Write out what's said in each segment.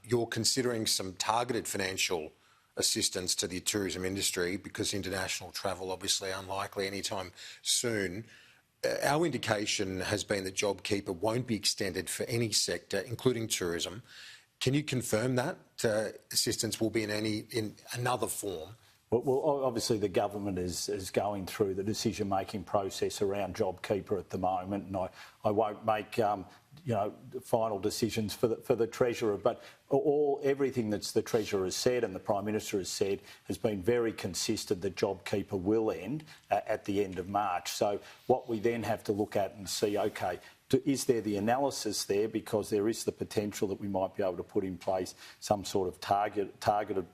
you're considering some targeted financial assistance to the tourism industry because international travel obviously unlikely anytime soon. Our indication has been that JobKeeper won't be extended for any sector, including tourism. Can you confirm that assistance will be in another form? Well, obviously the government is going through the decision-making process around JobKeeper at the moment, and I won't make final decisions for the Treasurer, but everything that the Treasurer has said and the Prime Minister has said has been very consistent that JobKeeper will end at the end of March. So what we then have to look at and see, okay, is there the analysis there, because there is the potential that we might be able to put in place some sort of targeted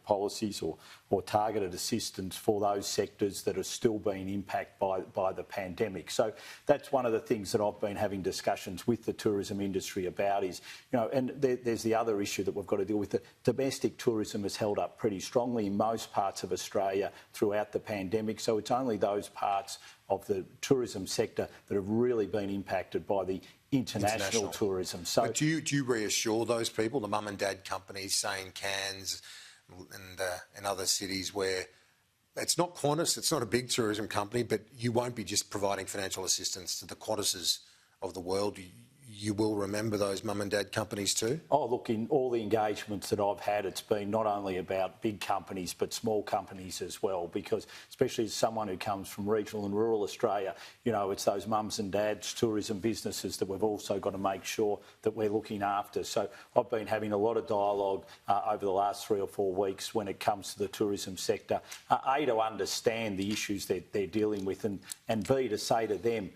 policies or targeted assistance for those sectors that are still being impacted by the pandemic. So that's one of the things that I've been having discussions with the tourism industry about is, and there's the other issue that we've got to deal with. Domestic tourism has held up pretty strongly in most parts of Australia throughout the pandemic, so it's only those parts of the tourism sector that have really been impacted by the international tourism. So, but do you reassure those people, the mum and dad companies, say in Cairns and other cities where it's not Qantas, it's not a big tourism company, but you won't be just providing financial assistance to the Qantases of the world? You will remember those mum and dad companies too? Oh, look, in all the engagements that I've had, it's been not only about big companies but small companies as well, because especially as someone who comes from regional and rural Australia, it's those mums and dads tourism businesses that we've also got to make sure that we're looking after. So I've been having a lot of dialogue over the last 3 or 4 weeks when it comes to the tourism sector, A, to understand the issues that they're dealing with, and B, to say to them,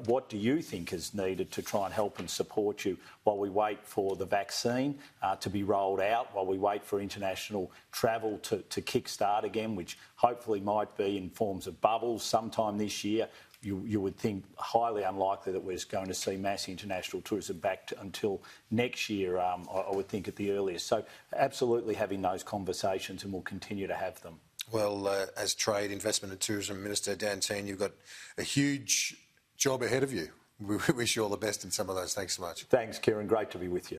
what do you think is needed to try and help and support you while we wait for the vaccine to be rolled out, while we wait for international travel to kickstart again, which hopefully might be in forms of bubbles sometime this year. You would think highly unlikely that we're going to see mass international tourism back until next year, I would think at the earliest. So absolutely having those conversations, and we'll continue to have them. Well, as Trade, Investment and Tourism Minister Dan Tehan, you've got a huge job ahead of you. We wish you all the best in some of those. Thanks so much. Thanks, Kieran. Great to be with you.